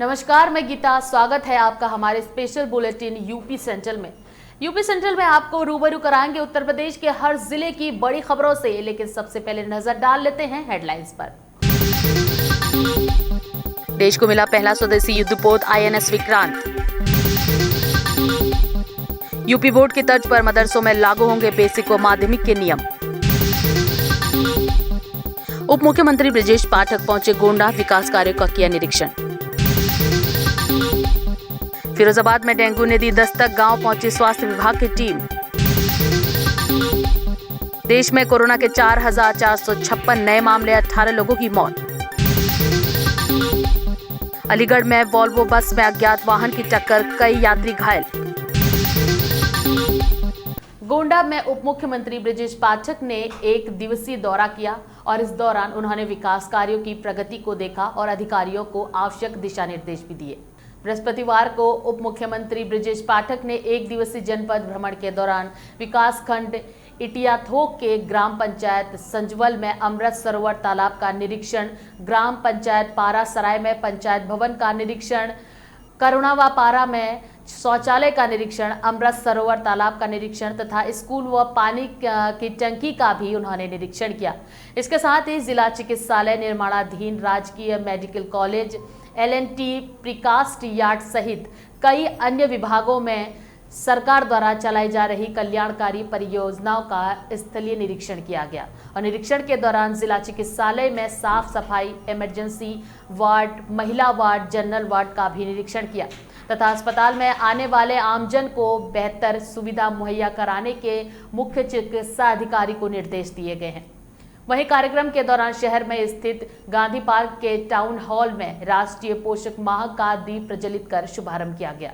नमस्कार, मैं गीता। स्वागत है आपका हमारे स्पेशल बुलेटिन यूपी सेंट्रल में। यूपी सेंट्रल में आपको रूबरू कराएंगे उत्तर प्रदेश के हर जिले की बड़ी खबरों से, लेकिन सबसे पहले नजर डाल लेते हैं हेडलाइंस पर। देश को मिला पहला स्वदेशी युद्धपोत INS विक्रांत। यूपी बोर्ड की तर्ज पर मदरसों में लागू होंगे बेसिक व माध्यमिक के नियम। उप मुख्यमंत्री ब्रजेश पाठक पहुंचे गोंडा, विकास कार्यों का किया निरीक्षण। फिरोजाबाद में डेंगू ने दी दस्तक, गांव पहुंची स्वास्थ्य विभाग की टीम। देश में कोरोना के 4,456 नए मामले, 18 लोगों की मौत। अलीगढ़ में वॉल्वो बस में अज्ञात वाहन की टक्कर, कई यात्री घायल। गोंडा में उप मुख्यमंत्री ब्रजेश पाठक ने एक दिवसीय दौरा किया और इस दौरान उन्होंने विकास कार्यों की प्रगति को देखा और अधिकारियों को आवश्यक दिशा निर्देश भी दिए। बृहस्पतिवार को उप मुख्यमंत्री ब्रजेश पाठक ने एक दिवसीय जनपद भ्रमण के दौरान विकास खंड इटियाथोक के ग्राम पंचायत संजवल में अमृत सरोवर तालाब का निरीक्षण, ग्राम पंचायत पारा सराय में पंचायत भवन का निरीक्षण, करुणावा पारा में शौचालय का निरीक्षण, अमृत सरोवर तालाब का निरीक्षण तथा स्कूल व पानी की टंकी का भी उन्होंने निरीक्षण किया। इसके साथ ही जिला चिकित्सालय, निर्माणाधीन राजकीय medical college, LNT precast yard सहित कई अन्य विभागों में सरकार द्वारा चलाई जा रही कल्याणकारी परियोजनाओं का स्थलीय निरीक्षण किया गया और निरीक्षण के दौरान जिला चिकित्सालय में साफ सफाई, इमरजेंसी वार्ड, महिला वार्ड, जनरल वार्ड का भी निरीक्षण किया तथा अस्पताल में आने वाले आमजन को बेहतर सुविधा मुहैया कराने के मुख्य चिकित्सा अधिकारी को निर्देश दिए गए हैं। वहीं कार्यक्रम के दौरान शहर में स्थित गांधी पार्क के टाउन हॉल में राष्ट्रीय पोषक माह का दीप प्रज्वलित कर शुभारंभ किया गया।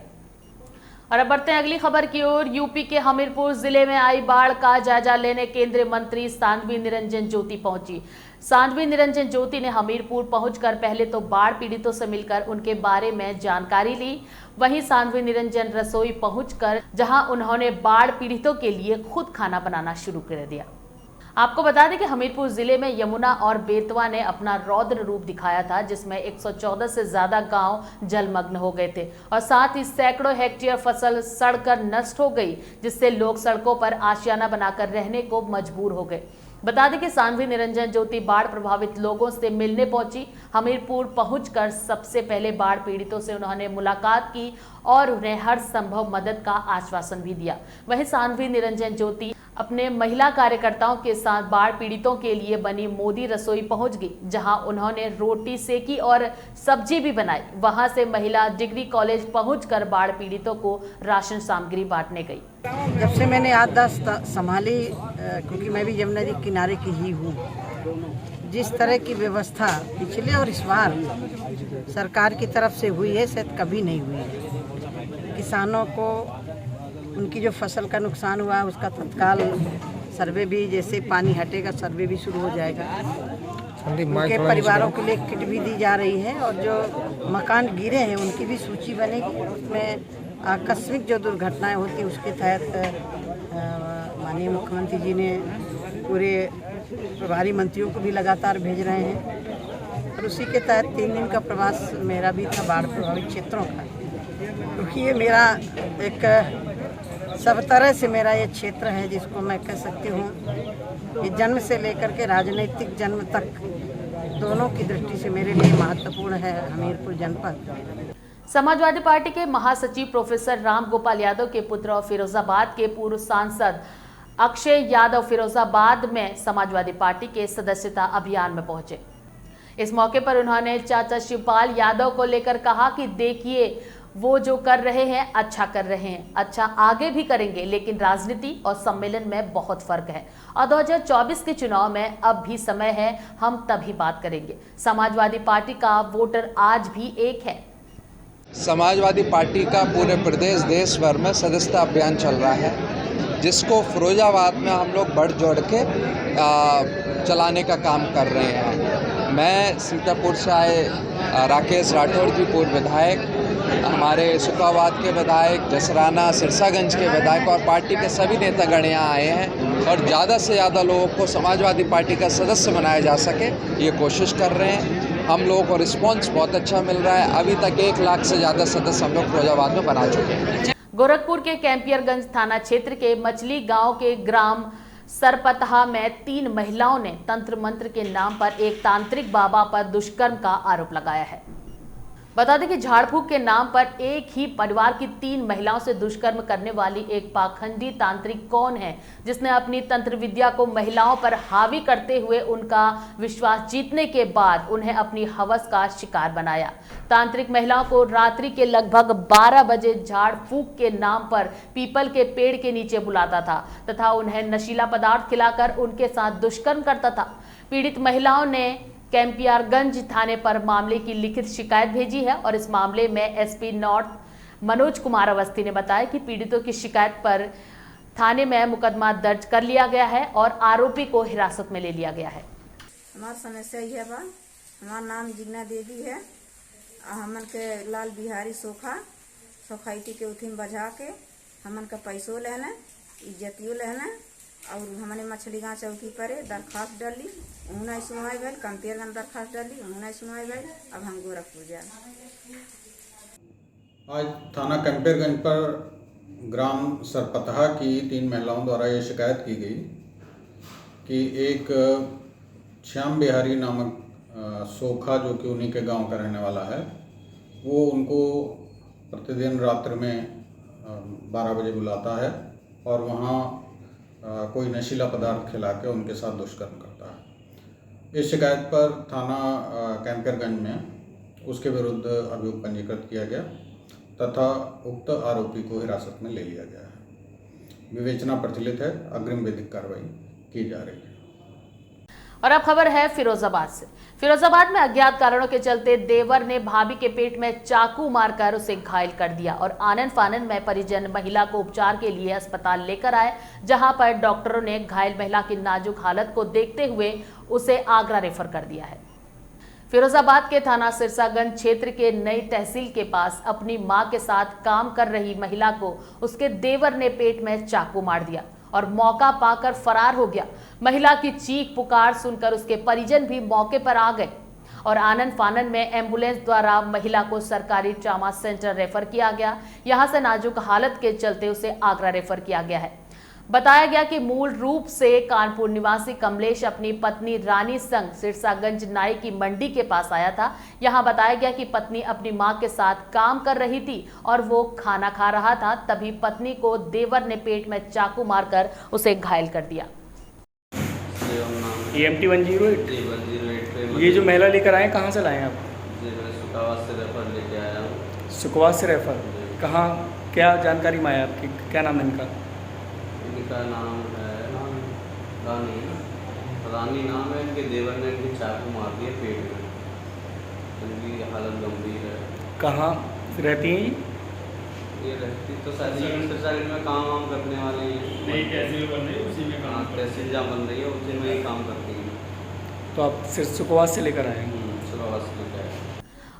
और अब बढ़ते हैं अगली खबर की ओर। यूपी के हमीरपुर जिले में आई बाढ़ का जायजा लेने केंद्रीय मंत्री साध्वी निरंजन ज्योति पहुंची। साध्वी निरंजन ज्योति ने हमीरपुर पहुंचकर पहले तो बाढ़ पीड़ितों से मिलकर उनके बारे में जानकारी ली। वहीं साध्वी निरंजन रसोई पहुंचकर जहां उन्होंने बाढ़ पीड़ितों के लिए खुद खाना बनाना शुरू कर दिया। आपको बता दें कि हमीरपुर जिले में यमुना और बेतवा ने अपना रौद्र रूप दिखाया था, जिसमें 114 से ज्यादा गांव जलमग्न हो गए थे और साथ ही सैकड़ों हेक्टेयर फसल सड़कर नष्ट हो गई, जिससे लोग सड़कों पर आशियाना बनाकर रहने को मजबूर हो गए। बता दें कि साध्वी निरंजन ज्योति बाढ़ प्रभावित लोगों से मिलने पहुंची। हमीरपुर पहुंचकर सबसे पहले बाढ़ पीड़ितों से उन्होंने मुलाकात की और उन्हें हर संभव मदद का आश्वासन भी दिया। वहीं साध्वी निरंजन ज्योति अपने महिला कार्यकर्ताओं के साथ बाढ़ पीड़ितों के लिए बनी मोदी रसोई पहुंच गई, जहां उन्होंने रोटी सेकी और सब्जी भी बनाई। वहां से महिला डिग्री कॉलेज पहुंचकर बाढ़ पीड़ितों को राशन सामग्री बांटने गई। जब से मैंने याददाश्त संभाली, क्योंकि मैं भी यमुना जी किनारे की ही हूँ, जिस तरह की व्यवस्था पिछले और इस बार सरकार की तरफ से हुई है, शायद कभी नहीं हुई है। किसानों को उनकी जो फसल का नुकसान हुआ उसका तत्काल सर्वे भी, जैसे पानी हटेगा सर्वे भी शुरू हो जाएगा। उनके परिवारों के लिए किट भी दी जा रही है और जो मकान गिरे हैं उनकी भी सूची बनेगी। उसमें आकस्मिक जो दुर्घटनाएं होती उसके तहत माननीय मुख्यमंत्री जी ने पूरे प्रभारी मंत्रियों को भी लगातार भेज रहे हैं और उसी के तहत 3 दिन का प्रवास मेरा भी था बाढ़ प्रभावित क्षेत्रों का, क्योंकि ये मेरा एक सब तरह से मेरा ये क्षेत्र है जिसको मैं कह सकती हूँ कि जन्म से लेकर के राजनीतिक जन्म तक दोनों की दृष्टि से मेरे लिए महत्वपूर्ण है हमीरपुर जनपद। समाजवादी पार्टी के महासचिव प्रोफेसर राम गोपाल यादव के पुत्र और फिरोजाबाद के पूर्व सांसद अक्षय यादव फिरोजाबाद में समाजवादी पार्टी के सदस्यता अभियान में पहुंचे। इस मौके पर उन्होंने चाचा शिवपाल यादव को लेकर कहा कि देखिए, वो जो कर रहे हैं अच्छा कर रहे हैं, अच्छा आगे भी करेंगे, लेकिन राजनीति और सम्मेलन में बहुत फर्क है और 2024 के चुनाव में अब भी समय है, हम तभी बात करेंगे। समाजवादी पार्टी का वोटर आज भी एक है। समाजवादी पार्टी का पूरे प्रदेश देश भर में सदस्यता अभियान चल रहा है, जिसको फिरोजाबाद में हम लोग बढ़ जोड़ के चलाने का काम कर रहे हैं। मैं सीतापुर से आए राकेश राठौड़ जी, पूर्व विधायक, हमारे सुखाबाद के विधायक, जसराना सिरसागंज के विधायक और पार्टी के सभी नेतागण यहाँ आए हैं और ज़्यादा से ज़्यादा लोगों को समाजवादी पार्टी का सदस्य बनाया जा सके ये कोशिश कर रहे हैं। हम लोगों को रिस्पांस बहुत अच्छा मिल रहा है। अभी तक 1 लाख से ज़्यादा सदस्य हम लोग फिरोजाबाद में बना चुके हैं। गोरखपुर के कैंपियरगंज थाना क्षेत्र के मछली गांव के ग्राम सरपतहा में 3 महिलाओं ने तंत्र मंत्र के नाम पर एक तांत्रिक बाबा पर दुष्कर्म का आरोप लगाया है। बता दें कि झाड़ फूक के नाम पर एक ही परिवार की 3 महिलाओं से दुष्कर्म करने वाली एक पाखंडी तांत्रिक कौन है, जिसने अपनी तंत्र विद्या को महिलाओं पर हावी करते हुए उनका विश्वास जीतने के बाद उन्हें अपनी हवस का शिकार बनाया। तांत्रिक महिलाओं को रात्रि के लगभग 12 बजे झाड़ फूक के नाम पर पीपल के पेड़ के नीचे बुलाता था तथा उन्हें नशीला पदार्थ खिलाकर उनके साथ दुष्कर्म करता था। पीड़ित महिलाओं ने कैंपियरगंज थाने पर मामले की लिखित शिकायत भेजी है और इस मामले में एसपी नॉर्थ मनोज कुमार अवस्थी ने बताया कि पीड़ितों की शिकायत पर थाने में मुकदमा दर्ज कर लिया गया है और आरोपी को हिरासत में ले लिया गया है। हमार समस्या यह बा, हमार नाम जिग्ना देवी है। हमन के लाल बिहारी सोखाइटी के उथिन बजा के हमन का पैसो लेना, इज्जतियो लेना और हमने मछली गाँव चौकी पर दरखास्त डाली, उन्हें सुनवाई भैल। कैंपियरगंज दरखास्त डाली, उन्हें सुनवाई भैल। अब हम गोरखपुर जाए। आज थाना कैंपियरगंज पर ग्राम सरपतहा की 3 महिलाओं द्वारा ये शिकायत की गई कि एक श्याम बिहारी नामक सोखा, जो कि उन्हीं के गांव का रहने वाला है, वो उनको प्रतिदिन रात्रि में 12 बजे बुलाता है और वहाँ कोई नशीला पदार्थ खिला के उनके साथ दुष्कर्म करता है। इस शिकायत पर थाना कैंपियरगंज में उसके विरुद्ध अभियोग पंजीकृत किया गया तथा उक्त आरोपी को हिरासत में ले लिया गया है। विवेचना प्रचलित है, अग्रिम विधिक कार्रवाई की जा रही है। और अब खबर है फिरोजाबाद से। फिरोजाबाद में अज्ञात कारणों के चलते देवर ने भाभी के पेट में चाकू मारकर उसे घायल कर दिया और आनन फानन में परिजन महिला को उपचार के लिए अस्पताल लेकर आए, जहां पर डॉक्टरों ने घायल महिला की नाजुक हालत को देखते हुए उसे आगरा रेफर कर दिया है। फिरोजाबाद के थाना सिरसागंज क्षेत्र के नई तहसील के पास अपनी मां के साथ काम कर रही महिला को उसके देवर ने पेट में चाकू मार दिया और मौका पाकर फरार हो गया। महिला की चीख पुकार सुनकर उसके परिजन भी मौके पर आ गए और आनन फानन में एम्बुलेंस द्वारा महिला को सरकारी ट्रामा सेंटर रेफर किया गया। यहां से नाजुक हालत के चलते उसे आगरा रेफर किया गया है। बताया गया कि मूल रूप से कानपुर निवासी कमलेश अपनी पत्नी रानी संग सिरसागंज नाई की मंडी के पास आया था। यहां बताया गया कि पत्नी अपनी मां के साथ काम कर रही थी और वो खाना खा रहा था, तभी पत्नी को देवर ने पेट में चाकू मारकर उसे घायल कर दिया। EMT 108 ये जो महिला लेकर आए कहाँ से लाए आप? सुखवास से रेफर लेके आया हूँ। सुखवास से रेफर कहाँ, क्या जानकारी में आया आपकी? क्या नाम है इनका? इनका नाम है रानी नाम है। इनके देवर ने इनकी चाकू मार दिया पेट में। इनकी हालत गंभीर है। कहाँ रहती हैं ये रहती तो साइड में काम करने वाले हैं। नहीं, तहसील बन रही है, उसी में काम, तहसील जहाँ बन रही है उसी में ही काम करती हैं। तो आप सिर्फ सुखवास से लेकर आए हैं? सुखवास से लेकर आए।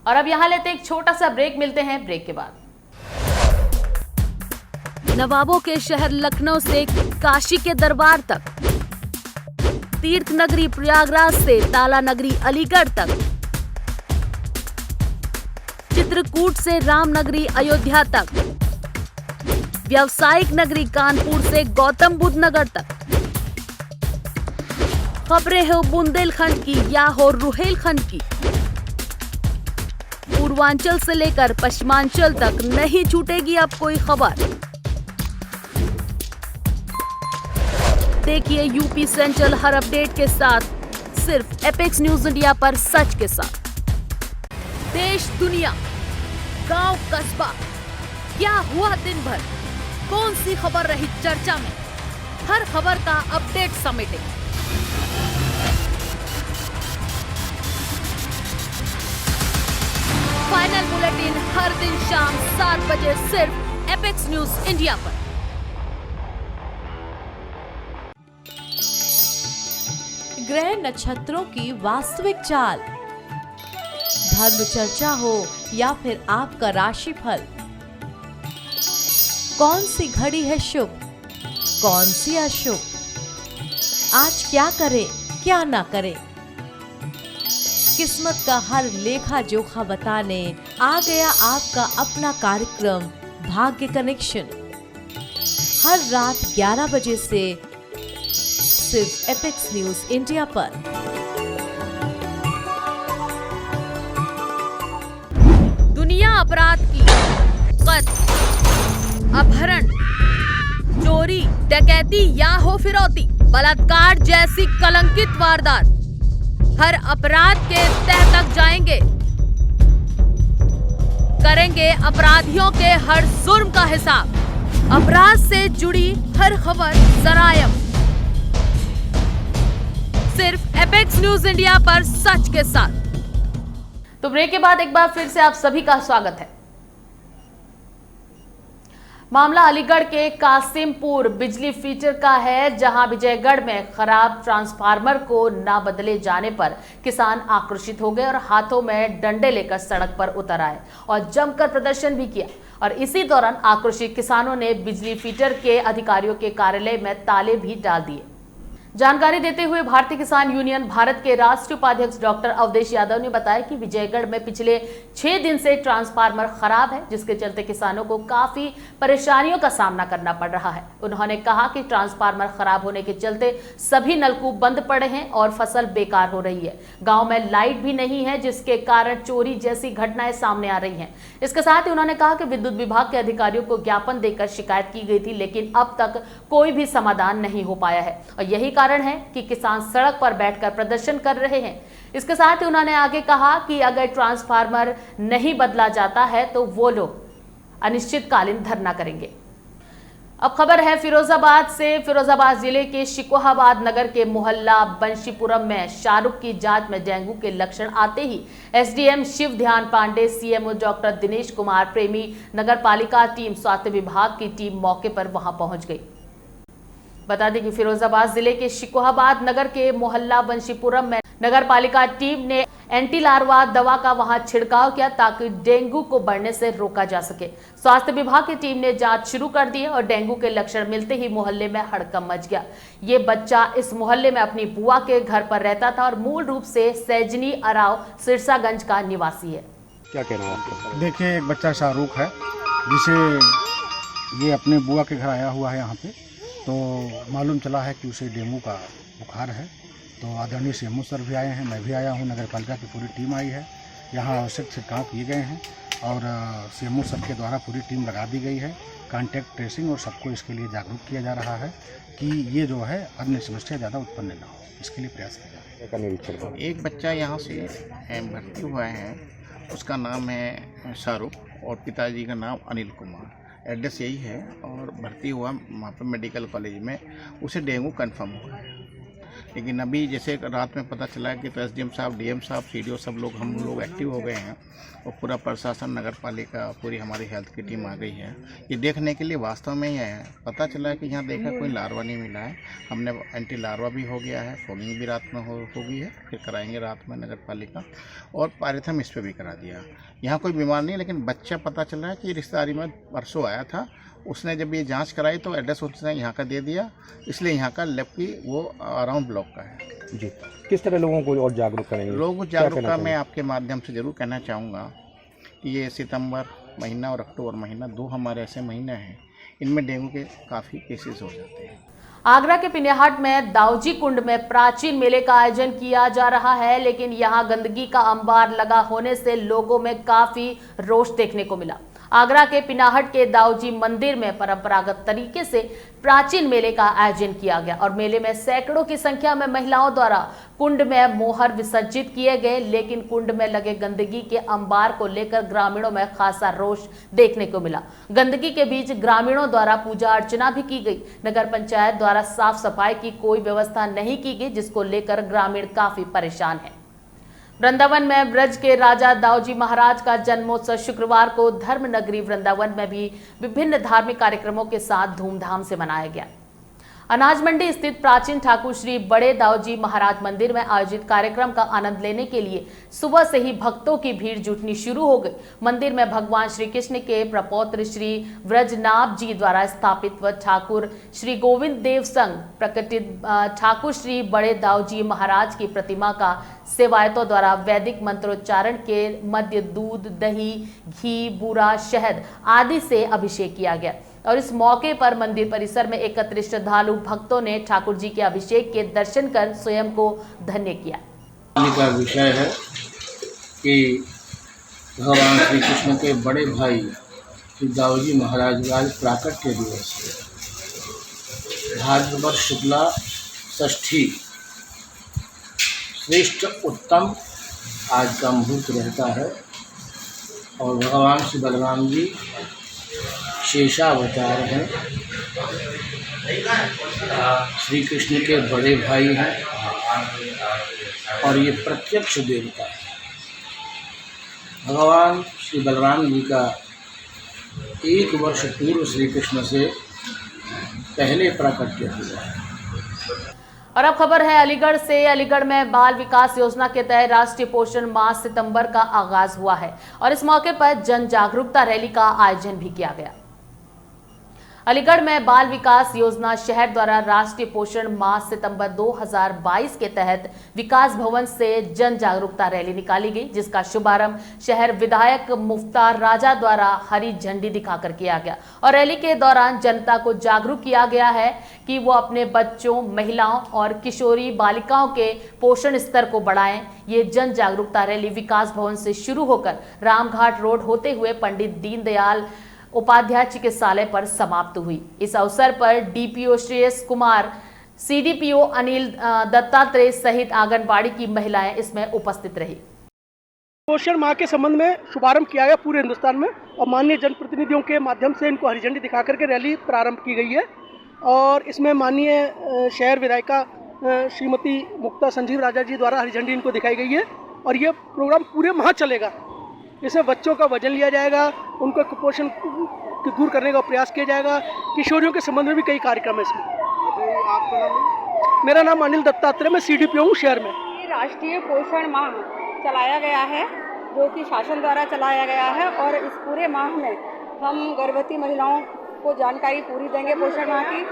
और अब यहाँ लेते एक छोटा सा ब्रेक, मिलते हैं ब्रेक के बाद। नवाबों के शहर लखनऊ से काशी के दरबार तक, तीर्थ नगरी प्रयागराज से ताला नगरी अलीगढ़ तक, चित्रकूट से रामनगरी अयोध्या तक, व्यावसायिक नगरी कानपुर से गौतम बुद्ध नगर तक, खबरें हो बुंदेलखंड की या हो रुहेलखंड की, पूर्वांचल से लेकर पश्चिमांचल तक नहीं छूटेगी अब कोई खबर। देखिए यूपी सेंट्रल हर अपडेट के साथ सिर्फ एपेक्स न्यूज इंडिया पर, सच के साथ। देश दुनिया गांव कस्बा, क्या हुआ दिन भर, कौन सी खबर रही चर्चा में, हर खबर का अपडेट समेटे। फाइनल बुलेटिन हर दिन शाम 7 बजे सिर्फ एपेक्स न्यूज इंडिया पर। ग्रह नक्षत्रों की वास्तविक चाल, धर्म चर्चा हो या फिर आपका राशिफल, कौन सी घड़ी है शुभ, कौन सी अशुभ, आज क्या करें क्या ना करें, किस्मत का हर लेखा जोखा बताने आ गया आपका अपना कार्यक्रम भाग्य कनेक्शन। हर रात 11 बजे से सिर्फ एपेक्स न्यूज इंडिया पर। दुनिया अपराध की कत्ल, अपहरण, चोरी, डकैती या हो फिरौती, बलात्कार जैसी कलंकित वारदात, हर अपराध के तह तक जाएंगे, करेंगे अपराधियों के हर जुर्म का हिसाब। अपराध से जुड़ी हर खबर जरायम, सिर्फ एपेक्स न्यूज इंडिया पर सच के साथ। तो ब्रेक के बाद एक बार फिर से आप सभी का स्वागत है। मामला अलीगढ़ के कासिमपुर बिजली फीडर का है, जहां विजयगढ़ में खराब ट्रांसफार्मर को ना बदले जाने पर किसान आक्रोशित हो गए और हाथों में डंडे लेकर सड़क पर उतर आए और जमकर प्रदर्शन भी किया। और इसी दौरान आक्रोशित किसानों ने बिजली फीडर के अधिकारियों के कार्यालय में ताले भी डाल दिए। जानकारी देते हुए भारतीय किसान यूनियन भारत के राष्ट्रीय उपाध्यक्ष डॉक्टर अवधेश यादव ने बताया कि विजयगढ़ में पिछले 6 दिन से ट्रांसफार्मर खराब है, जिसके चलते किसानों को काफी परेशानियों का सामना करना पड़ रहा है। उन्होंने कहा कि ट्रांसफार्मर खराब होने के चलते सभी नलकूप बंद पड़े हैं और फसल बेकार हो रही है। गांव में लाइट भी नहीं है, जिसके कारण चोरी जैसी घटनाएं सामने आ रही हैं। इसके साथ ही उन्होंने कहा कि विद्युत विभाग के अधिकारियों को ज्ञापन देकर शिकायत की गई थी, लेकिन अब तक कोई भी समाधान नहीं हो पाया है और यही कारण है कि किसान सड़क पर बैठकर प्रदर्शन कर रहे हैं। इसके साथ ही उन्होंने आगे कहा कि अगर ट्रांसफार्मर नहीं बदला जाता है तो वो लोग अनिश्चितकालीन धरना करेंगे। अब खबर है फिरोजाबाद से। फिरोजाबाद जिले के शिकोहाबाद नगर के मोहल्ला बंशीपुरम में शाहरुख की जांच में डेंगू के लक्षण आते ही एसडीएम शिव ध्यान पांडे, सीएमओ डॉक्टर दिनेश कुमार प्रेमी, नगर पालिका टीम, स्वास्थ्य विभाग की टीम मौके पर वहां पहुंच गई। बता दें कि फिरोजाबाद जिले के शिकोहाबाद नगर के मोहल्ला बंशीपुरम में नगर पालिका टीम ने एंटी लार्वा दवा का वहां छिड़काव किया ताकि डेंगू को बढ़ने से रोका जा सके। स्वास्थ्य विभाग की टीम ने जांच शुरू कर दी और डेंगू के लक्षण मिलते ही मोहल्ले में हड़कंप मच गया। ये बच्चा इस मोहल्ले में अपनी बुआ के घर पर रहता था और मूल रूप से सैजनी अराव सिरसागंज का निवासी है। क्या कहना है आपका? देखिए, एक बच्चा शाहरुख है जिसे ये अपने बुआ के घर आया हुआ है यहाँ पे, तो मालूम चला है कि उसे डेंगू का बुखार है। तो आदरणीय सीएमओ सर भी आए हैं, मैं भी आया हूँ, नगर पालिका की पूरी टीम आई है, यहाँ आवश्यक छिड़काव किए गए हैं और सीएमओ सर के द्वारा पूरी टीम लगा दी गई है। कॉन्टैक्ट ट्रेसिंग और सबको इसके लिए जागरूक किया जा रहा है कि ये जो है अन्य समस्या ज़्यादा उत्पन्न ना हो, इसके लिए प्रयास किया जा रहा है। एक बच्चा यहाँ से भर्ती हुआ है, उसका नाम है शाहरुख और पिताजी का नाम अनिल कुमार, एड्रेस यही है और भर्ती हुआ वहाँ पर मेडिकल कॉलेज में। उसे डेंगू कंफर्म हुआ है, लेकिन अभी जैसे रात में पता चला कि तो एसडीएम साहब, डीएम साहब, सीडीओ सब लोग, हम लोग एक्टिव हो गए हैं और पूरा प्रशासन, नगर पालिका, पूरी हमारी हेल्थ की टीम आ गई है ये देखने के लिए। वास्तव में ही है, पता चला है कि यहाँ देखा कोई लार्वा नहीं मिला है। हमने एंटी लार्वा भी हो गया है, फॉगिंग भी रात में हो गई है, फिर कराएंगे रात में नगर पालिका, और पायरेथम इस पर भी करा दिया। यहाँ कोई बीमार नहीं, लेकिन बच्चा पता चला है कि रिश्तेदारी में परसों आया था, उसने जब ये जांच कराई तो एड्रेस उसने यहाँ का दे दिया, इसलिए यहाँ का लेब की वो अराउंड ब्लॉक का है। जी, किस तरह लोगों को और जागरूक करेंगे? लोगों को जागरूकता मैं आपके माध्यम से ज़रूर कहना चाहूँगा कि ये सितंबर महीना और अक्टूबर महीना 2 हमारे ऐसे महीने हैं, इनमें डेंगू के काफ़ी केसेस हो जाते हैं। आगरा के पिन्याहाट में दाऊजी कुंड में प्राचीन मेले का आयोजन किया जा रहा है, लेकिन यहां गंदगी का अंबार लगा होने से लोगों में काफी रोष देखने को मिला। आगरा के पिनाहट के दाऊजी मंदिर में परंपरागत तरीके से प्राचीन मेले का आयोजन किया गया और मेले में सैकड़ों की संख्या में महिलाओं द्वारा कुंड में मोहर विसर्जित किए गए, लेकिन कुंड में लगे गंदगी के अंबार को लेकर ग्रामीणों में खासा रोष देखने को मिला। गंदगी के बीच ग्रामीणों द्वारा पूजा अर्चना भी की गई। नगर पंचायत द्वारा साफ सफाई की कोई व्यवस्था नहीं की गई, जिसको लेकर ग्रामीण काफी परेशान है। वृंदावन में ब्रज के राजा दाऊजी महाराज का जन्मोत्सव शुक्रवार को धर्म नगरी वृंदावन में भी विभिन्न धार्मिक कार्यक्रमों के साथ धूमधाम से मनाया गया। अनाज मंडी स्थित प्राचीन ठाकुर श्री बड़े दाऊजी महाराज मंदिर में आयोजित कार्यक्रम का आनंद लेने के लिए सुबह से ही भक्तों की भीड़ जुटनी शुरू हो गई। मंदिर में भगवान श्री कृष्ण के प्रपौत्र श्री व्रजनाभ जी द्वारा स्थापित व ठाकुर श्री गोविंद देव संघ प्रकटित ठाकुर श्री बड़े दाऊजी महाराज की प्रतिमा का सेवायतों द्वारा वैदिक मंत्रोच्चारण के मध्य दूध, दही, घी, बूरा, शहद आदि से अभिषेक किया गया और इस मौके पर मंदिर परिसर में एकत्रित श्रद्धालु भक्तों ने ठाकुर जी के अभिषेक के दर्शन कर स्वयं को धन्य किया। का विषय है कि भगवान श्री कृष्ण के बड़े भाई श्री दाऊजी महाराज का आज प्राकट्य दिवस है। भाद्रपद शुक्ला षष्ठी श्रेष्ठ उत्तम आज का मुहूर्त रहता है और भगवान श्री बलराम जी शेषावतार हैं, श्री कृष्ण के बड़े भाई हैं और ये प्रत्यक्ष देवता है। भगवान श्री बलराम जी का 1 वर्ष पूर्व श्री कृष्ण से पहले प्राकट्य हुआ है। और अब खबर है अलीगढ़ से। अलीगढ़ में बाल विकास योजना के तहत राष्ट्रीय पोषण माह सितंबर का आगाज हुआ है और इस मौके पर जन जागरूकता रैली का आयोजन भी किया गया। अलीगढ़ में बाल विकास योजना शहर द्वारा राष्ट्रीय पोषण माह सितंबर 2022 के तहत विकास भवन से जन जागरूकता रैली निकाली गई, जिसका शुभारंभ शहर विधायक मुफ्तार राजा द्वारा हरी झंडी दिखाकर किया गया और रैली के दौरान जनता को जागरूक किया गया है कि वो अपने बच्चों, महिलाओं और किशोरी बालिकाओं के पोषण स्तर को बढ़ाएं। ये जन जागरूकता रैली विकास भवन से शुरू होकर रामघाट रोड होते हुए पंडित दीनदयाल उपाध्याय चिकित्सालय पर समाप्त हुई। इस अवसर पर डीपीओ श्रेयस कुमार, सीडीपीओ अनिल दत्तात्रेय सहित आंगनबाड़ी की महिलाएं इसमें उपस्थित रही। पोषण माह के संबंध में शुभारंभ किया गया पूरे हिंदुस्तान में और माननीय जनप्रतिनिधियों के माध्यम से इनको हरी झंडी दिखा करके रैली प्रारंभ की गई है और इसमें माननीय शहर विधायिका श्रीमती मुक्ता संजीव राजा जी द्वारा हरी झंडी इनको दिखाई गई है और ये प्रोग्राम पूरे माह चलेगा। इसमें बच्चों का वजन लिया जाएगा, उनको कुपोषण दूर करने का प्रयास किया जाएगा। किशोरियों के संबंध में भी कई कार्यक्रम है इसमें। आपका नाम? मेरा नाम अनिल दत्तात्रेय, मैं सीडीपीओ हूँ शहर में। राष्ट्रीय पोषण माह चलाया गया है जो कि शासन द्वारा चलाया गया है और इस पूरे माह में हम गर्भवती महिलाओं को जानकारी पूरी देंगे पोषण माह की,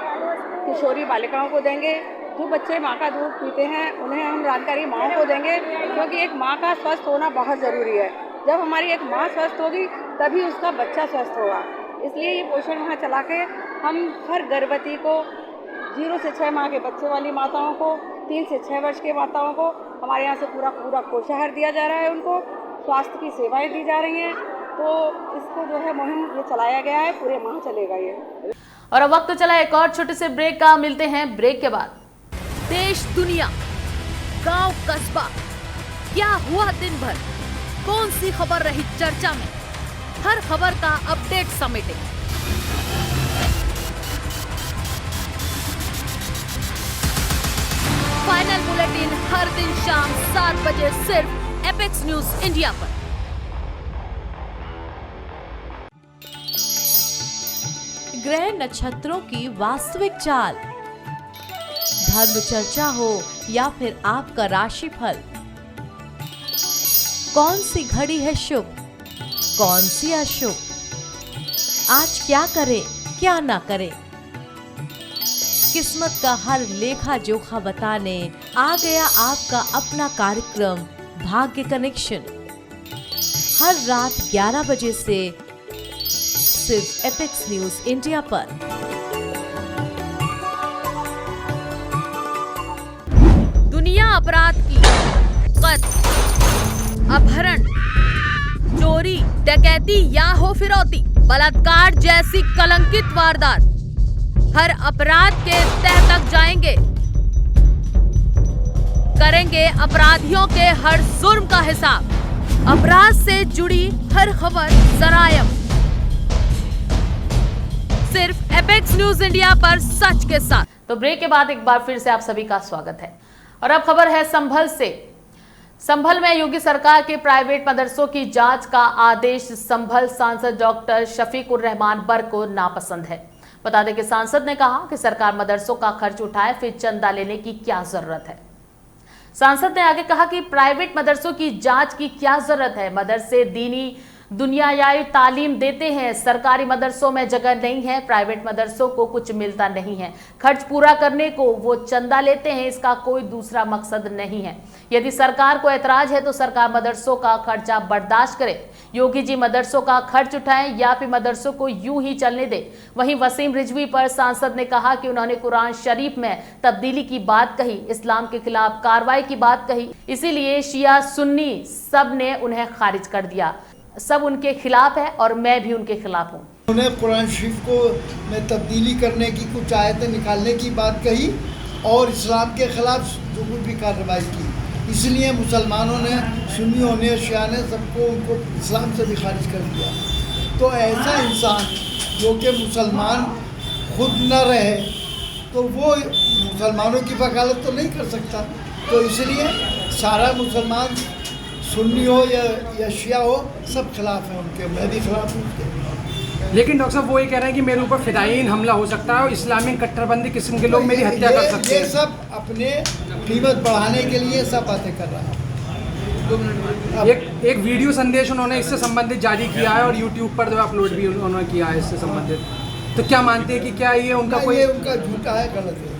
किशोरी बालिकाओं को देंगे, जो बच्चे माँ का दूध पीते हैं उन्हें हम जानकारी माँ को देंगे, क्योंकि एक माँ का स्वस्थ होना बहुत ज़रूरी है। जब हमारी एक माँ स्वस्थ होगी तभी उसका बच्चा स्वस्थ होगा। इसलिए ये पोषण माह चला के हम हर गर्भवती को, 0 से 6 माह के बच्चे वाली माताओं को, 3 से 6 वर्ष के माताओं को हमारे यहाँ से पूरा पोषाहार दिया जा रहा है, उनको स्वास्थ्य की सेवाएं दी जा रही हैं। तो इसको जो है मुहिम ये चलाया गया है, पूरे माह चलेगा ये। और अब वक्त चला एक और छोटे से ब्रेक का, मिलते हैं ब्रेक के बाद। देश दुनिया, गांव कस्बा, क्या हुआ दिन भर, कौन सी खबर रही चर्चा में, हर खबर का अपडेट समेटे फाइनल बुलेटिन हर दिन शाम 7 बजे सिर्फ एपेक्स न्यूज इंडिया पर। ग्रह नक्षत्रों की वास्तविक चाल, धर्म चर्चा हो या फिर आपका राशिफल, कौन सी घड़ी है शुभ, कौन सी अशुभ, आज क्या करें क्या ना करें, किस्मत का हर लेखा जोखा बताने आ गया आपका अपना कार्यक्रम भाग्य कनेक्शन, हर रात 11 बजे से सिर्फ एपेक्स न्यूज इंडिया पर। दुनिया अपराध की, कत्ल, अपहरण, चोरी, डकैती या हो फिरौती, बलात्कार जैसी कलंकित वारदात, हर अपराध के तह तक जाएंगे, करेंगे अपराधियों के हर जुर्म का हिसाब, अपराध से जुड़ी हर खबर जरायम, सिर्फ एपेक्स न्यूज इंडिया पर सच के साथ। तो ब्रेक के बाद एक बार फिर से आप सभी का स्वागत है और अब खबर है संभल से। संभल में योगी सरकार के प्राइवेट मदरसों की जांच का आदेश संभल सांसद डॉक्टर शफीकुर रहमान बर्क को नापसंद है। बता दें कि सांसद ने कहा कि सरकार मदरसों का खर्च उठाए, फिर चंदा लेने की क्या जरूरत है। सांसद ने आगे कहा कि प्राइवेट मदरसों की जांच की क्या जरूरत है। मदरसे दीनी दुनियाई तालीम देते हैं, सरकारी मदरसों में जगह नहीं है, प्राइवेट मदरसों को कुछ मिलता नहीं है, खर्च पूरा करने को वो चंदा लेते हैं, इसका कोई दूसरा मकसद नहीं है। यदि सरकार को ऐतराज है तो सरकार मदरसों का खर्चा बर्दाश्त करे, योगी जी मदरसों का खर्च उठाएं या फिर मदरसों को यूं ही चलने दे। वहीं वसीम रिजवी पर सांसद ने कहा कि उन्होंने कुरान शरीफ में तब्दीली की बात कही, इस्लाम के खिलाफ कार्रवाई की बात कही, इसीलिए शिया सुन्नी सब ने उन्हें खारिज कर दिया। सब उनके खिलाफ है और मैं भी उनके खिलाफ हूँ। उन्होंने कुरान शरीफ को में तब्दीली करने की, कुछ आयतें निकालने की बात कही और इस्लाम के खिलाफ जो कुछ भी कार्रवाई की, इसलिए मुसलमानों ने, सुन्नियों ने, शिया ने सबको उनको इस्लाम से भी खारिज कर दिया। तो ऐसा इंसान जो कि मुसलमान खुद न रहे तो वो मुसलमानों की वकालत तो नहीं कर सकता। तो इसलिए सारा मुसलमान सुन्नी हो या शिया हो, सब खिलाफ है उनके, मैं भी खिलाफ हूँ उनके। लेकिन डॉक्टर साहब वो ये कह रहे हैं कि मेरे ऊपर फिदायीन हमला हो सकता है और इस्लामी कट्टरबंदी किस्म के लोग मेरी हत्या कर सकते हैं। ये सब अपने कीमत बढ़ाने के लिए सब बातें कर रहा है। एक वीडियो संदेश उन्होंने इससे संबंधित जारी किया है और यूट्यूब पर जो अपलोड भी उन्होंने किया है इससे संबंधित। तो क्या मानते हैं कि क्या ये उनका कोई, ये उनका झूठा है, गलत है।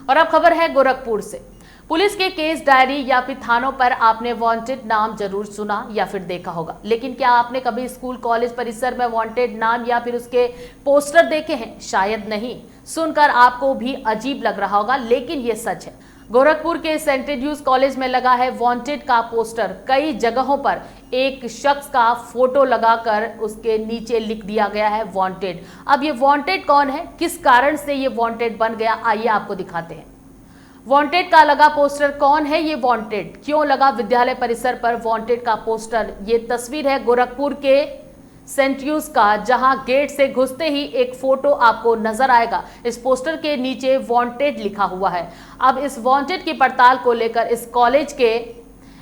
और अब खबर है गोरखपुर से। पुलिस के केस डायरी या फिर थानों पर आपने वांटेड नाम जरूर सुना या फिर देखा होगा, लेकिन क्या आपने कभी स्कूल कॉलेज परिसर में वांटेड नाम या फिर उसके पोस्टर देखे हैं? शायद नहीं। सुनकर आपको भी अजीब लग रहा होगा, लेकिन ये सच है। गोरखपुर के सेंट ड्यूज कॉलेज में लगा है वांटेड का पोस्टर। कई जगहों पर एक शख्स का फोटो लगाकर उसके नीचे लिख दिया गया है वांटेड। अब ये वांटेड कौन है, किस कारण से ये वांटेड बन गया, आइए आपको दिखाते हैं। वांटेड का लगा पोस्टर कौन है, ये वांटेड क्यों लगा विद्यालय परिसर पर वांटेड का पोस्टर। ये तस्वीर है गोरखपुर के सेंट ड्यूज का, जहां गेट से घुसते ही एक फोटो आपको नजर आएगा। इस पोस्टर के नीचे वांटेड लिखा हुआ है। अब इस वांटेड की पड़ताल को लेकर इस कॉलेज के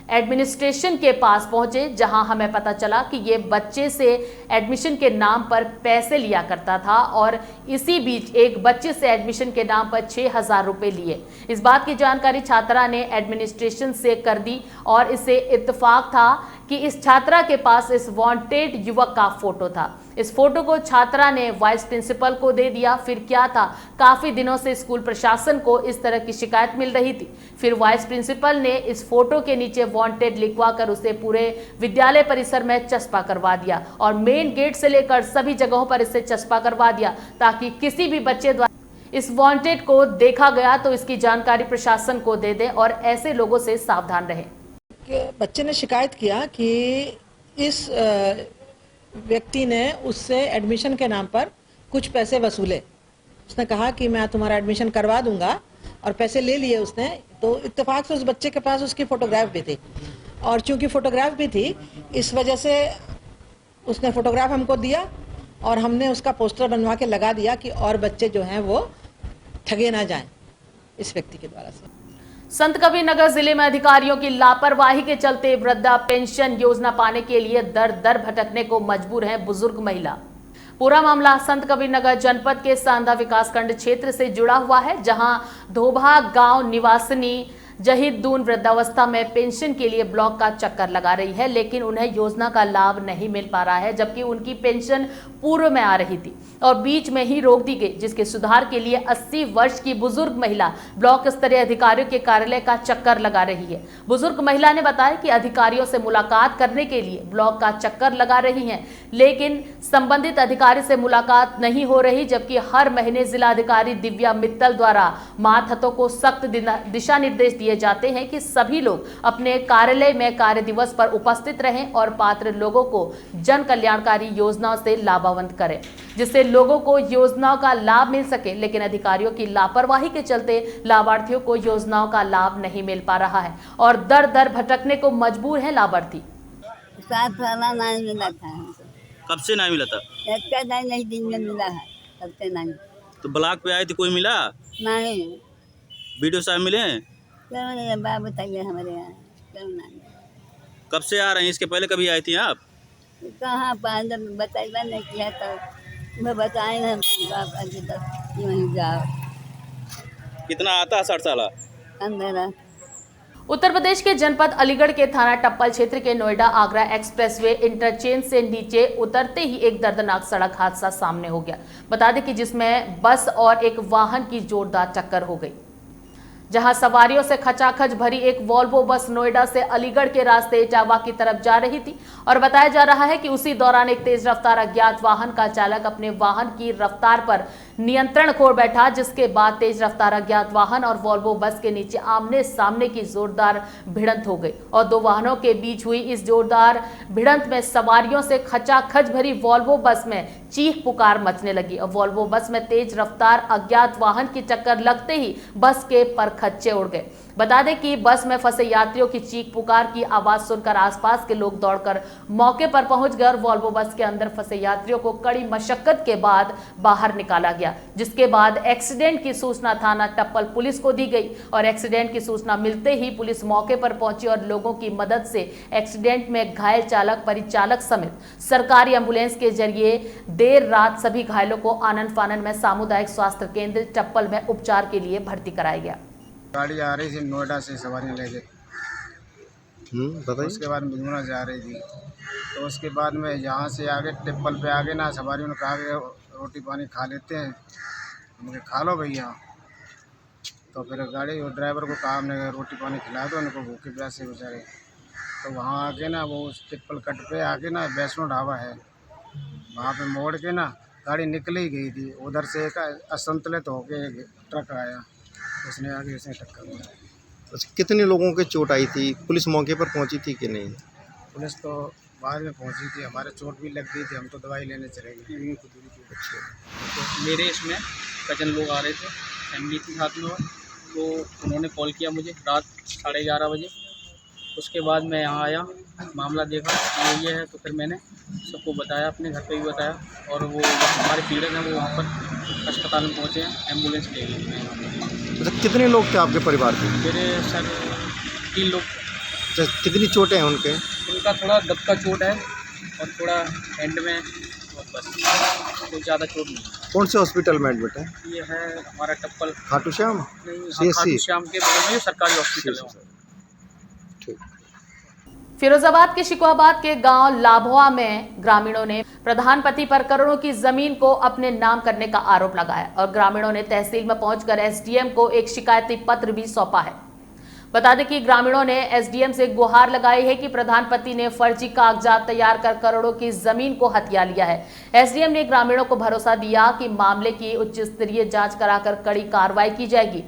एडमिनिस्ट्रेशन के पास पहुंचे, जहां हमें पता चला कि ये बच्चे से एडमिशन के नाम पर पैसे लिया करता था और इसी बीच एक बच्चे से एडमिशन के नाम पर 6,000 रुपये लिए। इस बात की जानकारी छात्रा ने एडमिनिस्ट्रेशन से कर दी और इसे इत्तेफाक था कि इस छात्रा के पास इस वांटेड युवक का फोटो था। इस फोटो को छात्रा ने वाइस प्रिंसिपल को दे दिया। फिर क्या था, काफी दिनों से स्कूल प्रशासन को इस तरह की शिकायत मिल रही थी। फिर वाइस प्रिंसिपल ने इस फोटो के नीचे वांटेड लिखवा कर उसे पूरे विद्यालय परिसर में चस्पा करवा दिया और मेन गेट से लेकर सभी जगहों पर इसे चस्पा करवा दिया, ताकि किसी भी बच्चे द्वारा इस वांटेड को देखा गया तो इसकी जानकारी प्रशासन को दे दें और ऐसे लोगों से सावधान रहें। बच्चे ने शिकायत किया कि इस व्यक्ति ने उससे एडमिशन के नाम पर कुछ पैसे वसूले। उसने कहा कि मैं तुम्हारा एडमिशन करवा दूंगा और पैसे ले लिए उसने। तो इत्तेफाक से उस बच्चे के पास उसकी फोटोग्राफ भी थी और चूंकि फोटोग्राफ भी थी, इस वजह से उसने फोटोग्राफ हमको दिया और हमने उसका पोस्टर बनवा के लगा दिया कि और बच्चे जो हैं वो ठगे ना जाएं इस व्यक्ति के द्वारा से। संत कबीर नगर जिले में अधिकारियों की लापरवाही के चलते वृद्धा पेंशन योजना पाने के लिए दर दर भटकने को मजबूर है बुजुर्ग महिला। पूरा मामला संत कबीर नगर जनपद के सांधा विकासखंड क्षेत्र से जुड़ा हुआ है, जहां धोभा गांव निवासिनी जहीदून वृद्धावस्था में पेंशन के लिए ब्लॉक का चक्कर लगा रही है, लेकिन उन्हें योजना का लाभ नहीं मिल पा रहा है, जबकि उनकी पेंशन पूर्व में आ रही थी और बीच में ही रोक दी गई, जिसके सुधार के लिए 80 वर्ष की बुजुर्ग महिला ब्लॉक स्तरीय अधिकारियों के कार्यालय का चक्कर लगा रही है। बुजुर्ग महिला ने बताया कि अधिकारियों से मुलाकात करने के लिए ब्लॉक का चक्कर लगा रही हैं, लेकिन संबंधित अधिकारी से मुलाकात नहीं हो रही, जबकि हर महीने जिला अधिकारी दिव्या मित्तल द्वारा मातहतों को सख्त दिशा निर्देश दिए जाते हैं कि सभी लोग अपने कार्यालय में कार्य दिवस पर उपस्थित रहें और पात्र लोगों को जन कल्याणकारी योजनाओं से लाभान्वित करें, जिससे लोगों को योजनाओं का लाभ मिल सके। लेकिन अधिकारियों की लापरवाही के चलते लाभार्थियों को योजनाओं का लाभ नहीं मिल पा रहा है और दर दर भटकने को मजबूर है लाभार्थी। 7 साल नहीं मिला था। कब से नहीं मिला था? नहीं दिन में मिला है, कब से नहीं। तो ब्लॉक पे आए थे, कोई मिला नहीं? वीडियो साहब मिले? बात बताइए हमारे यहाँ। कब से आ रहे हैं? इसके पहले कभी आई थी आप? कहाँ पाए जब बताइए नहीं किया तो मैं बताए ना आप अभी तक वहीं जाओ कितना आता है 60 साल? अंधेरा। उत्तर प्रदेश के जनपद अलीगढ़ के थाना टप्पल क्षेत्र के नोएडा आगरा एक्सप्रेसवे इंटरचेंज से नीचे उतरते ही एक दर्दनाक सड़क हादसा सामने हो गया। बता दें कि जिसमें बस और एक वाहन की जोरदार टक्कर हो गई, जहां सवारियों से खचाखच भरी एक वॉल्वो बस नोएडा से अलीगढ़ के रास्ते इटावा की तरफ जा रही थी और बताया जा रहा है कि उसी दौरान एक तेज रफ्तार अज्ञात वाहन का चालक अपने वाहन की रफ्तार पर नियंत्रण खो बैठा, जिसके बाद तेज रफ्तार अज्ञात वाहन और वॉल्वो बस के नीचे आमने सामने की जोरदार भिड़ंत हो गई और दो वाहनों के बीच हुई इस जोरदार भिड़ंत में सवारियों से खचाखच भरी वॉल्वो बस में चीख पुकार मचने लगी और वॉल्वो बस में तेज रफ्तार अज्ञात वाहन की टक्कर लगते ही बस के परखच्चे उड़ गए। बता दें कि बस में फंसे यात्रियों की चीख पुकार की आवाज सुनकर आसपास के लोग दौड़कर मौके पर पहुंच गए और वॉल्वो बस के अंदर फंसे यात्रियों को कड़ी मशक्कत के बाद बाहर निकाला गया, जिसके बाद एक्सीडेंट की सूचना थाना टप्पल पुलिस को दी गई और एक्सीडेंट की सूचना मिलते ही पुलिस मौके पर पहुंची और लोगों की मदद से एक्सीडेंट में घायल चालक परिचालक समेत सरकारी एम्बुलेंस के जरिए देर रात सभी घायलों को आनन फानन में सामुदायिक स्वास्थ्य केंद्र टप्पल में उपचार के लिए भर्ती कराया गया। गाड़ी आ रही थी नोएडा से सवारी लेके, उसके बाद मिलमुना जा रही थी, तो उसके बाद में यहाँ से आगे टिप्पल पे आगे ना सवारियों ने कहा कि रोटी पानी खा लेते हैं, मुझे खा लो भैया। तो फिर गाड़ी और ड्राइवर को कहा हमने रोटी पानी खिला दो उनको, भूखे प्यासे बेचारे। तो वहाँ आके ना वो उस टिप्पल कट पे आके ना वैष्णो ढाबा है, वहाँ पे मोड़ के ना गाड़ी निकल ही गई थी। उधर से एक असंतुलित होके ट्रक आया, उसने आगे उसने टक्कर मारी। अच्छा, कितने लोगों के चोट आई थी? पुलिस मौके पर पहुंची थी कि नहीं? पुलिस तो बाद में पहुंची थी, हमारे चोट भी लग गई थी, हम तो दवाई लेने चले गए। तो मेरे इसमें कजन लोग आ रहे थे, फैमिली थी साथ में, तो उन्होंने कॉल किया मुझे रात 11:30 बजे। उसके बाद मैं यहाँ आया, मामला देखा ये है, तो फिर मैंने सबको बताया, अपने घर पे भी बताया और वो हमारे पीड़ित हैं वो वहाँ पर अस्पताल में पहुँचे हैं, एम्बुलेंस ले गई। अच्छा, कितने लोग थे आपके परिवार के? मेरे सर 3 लोग। अच्छा, कितनी चोटें हैं उनके? उनका थोड़ा दबका चोट है और थोड़ा हैंड में, और बस कोई ज़्यादा चोट नहीं। कौन से हॉस्पिटल में एडमिट है? ये है हमारा टप्पल खाटू श्याम खाटू श्याम के बगल में सरकारी हॉस्पिटल है। फिरोजाबाद के शिकोहाबाद के गांव लाभवा में ग्रामीणों ने प्रधानपति पर करोड़ों की जमीन को अपने नाम करने का आरोप लगाया और ग्रामीणों ने तहसील में पहुंचकर एसडीएम को एक शिकायती पत्र भी सौंपा है। बता दें कि ग्रामीणों ने एसडीएम से गुहार लगाई है कि प्रधानपति ने फर्जी कागजात तैयार कर करोड़ों की जमीन को हथिया लिया है। एसडीएम ने ग्रामीणों को भरोसा दिया कि मामले की उच्च स्तरीय जांच कराकर कड़ी कार्रवाई की जाएगी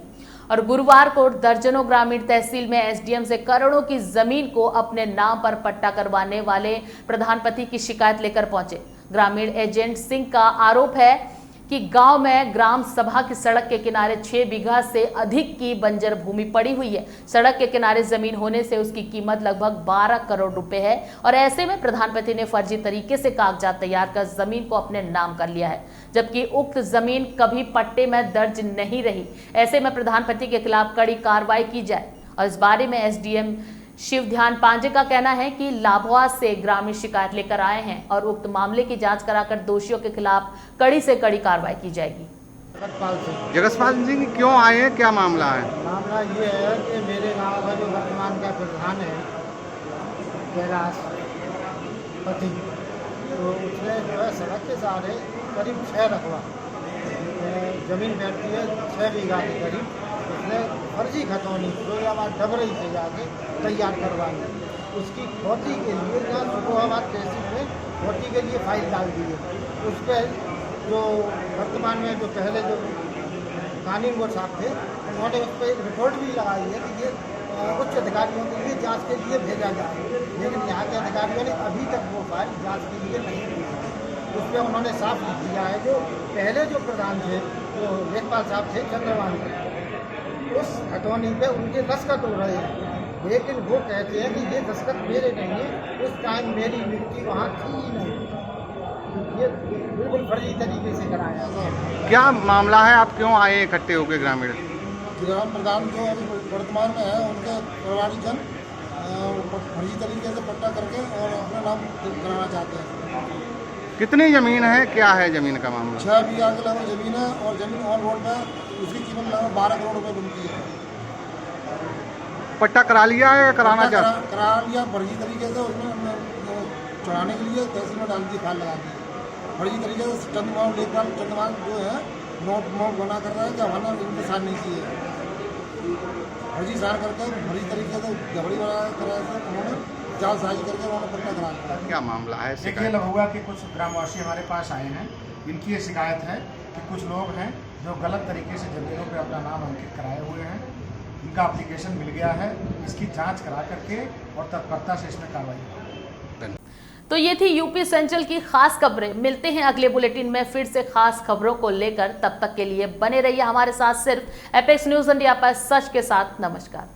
और गुरुवार को दर्जनों ग्रामीण तहसील में एसडीएम से करोड़ों की जमीन को अपने नाम पर पट्टा करवाने वाले प्रधानपति की शिकायत लेकर पहुंचे। ग्रामीण एजेंट सिंह का आरोप है कि गांव में ग्राम सभा की सड़क के किनारे 6 बीघा से अधिक की बंजर भूमि पड़ी हुई है। सड़क के किनारे जमीन होने से उसकी कीमत लगभग 12 करोड़ रुपए है और ऐसे में प्रधानपति ने फर्जी तरीके से कागजात तैयार कर जमीन को अपने नाम कर लिया है, जबकि उक्त जमीन कभी पट्टे में दर्ज नहीं रही। ऐसे में प्रधानपति के खिलाफ कड़ी कार्रवाई की जाए और इस बारे में एसडीएम शिव ध्यान पांडे का कहना है कि लाभवा से ग्रामीण शिकायत लेकर आए हैं और उक्त मामले की जांच कराकर दोषियों के खिलाफ कड़ी से कड़ी कार्रवाई की जाएगी। जगतपाल जी क्यों आए हैं, क्या मामला है? मामला ये है कि मेरे गांव का जो वर्तमान का प्रधान है कैलाश पति, तो उसने जो है सड़क के सहारे करीब 6 रकबा जमीन बैठती है 6 बीघा के करीब, उसने फर्जी खतौनी फिरोजाबाद डबरई से जाके तैयार करवाई। उसकी खोती के लिए यहाँ शिकोहाबाद तहसील में खोती के लिए फाइल डाल दी है। उस पर जो वर्तमान में जो पहले जो कानून वो साहब थे उन्होंने उस पर एक रिपोर्ट भी लगाई है कि ये उच्च अधिकारियों के लिए जांच के लिए भेजा जाए, लेकिन यहाँ के अधिकारियों ने अभी तक वो फाइल जांच के लिए नहीं भेजी। उस पर उन्होंने साफ लिख दिया है जो पहले जो प्रधान थे जो लेखपाल साहब थे चंद्रवानी, उस खतौनी पे उनके दस्तखत हो रहे हैं, लेकिन वो कहते हैं कि ये दस्तखत मेरे नहीं है, उस टाइम मेरी नियुक्ति वहाँ थी ही नहीं, ये बिल्कुल फर्जी तरीके से कराया। क्या मामला है, आप क्यों आए इकट्ठे होकर ग्रामीण? ग्राम प्रधान जो अभी वर्तमान में है उनके परिवारिकजन फर्जी तरीके से पट्टा करके और अपना नाम कराना चाहते हैं। कितनी ज़मीन है, क्या है ज़मीन का मामला? 6 बीघा के लगभग ज़मीन है और ज़मीन ऑन रोड में उसकी कीमत लगभग 12 करोड़ रुपए बनती है। पट्टा करा लिया है या कराना पट्टा चाहते? करा लिया फर्जी तरीके से, उसमें चढ़ाने के लिए तहसील में डाल दी, फाइल लगा दी फर्जी तरीके से। चंद्रमान लेखपाल चंद्रमान जो है नोट बना कर रहा है कि हमारा इनके साथ नहीं किए, फर्जी साइन करके फर्जी तरीके से गड़बड़ी बना कर उन्होंने जालसाजी करके उन्होंने पट्टा करा दिया। क्या मामला है? देखिए हुआ कि कुछ ग्रामवासी हमारे पास आए हैं, इनकी ये शिकायत है कि कुछ लोग हैं जो गलत तरीके से जमीनों पे अपना नाम अंकित कराए हुए हैं। इनका एप्लीकेशन मिल गया है, इसकी जांच करा करके और तत्परता से इसमें कार्रवाई। तो ये थी यूपी सेंट्रल की खास खबरें। मिलते हैं अगले बुलेटिन में फिर से खास खबरों को लेकर। तब तक के लिए बने रहिए हमारे साथ सिर्फ एपेक्स न्यूज इंडिया पर सच के साथ। नमस्कार।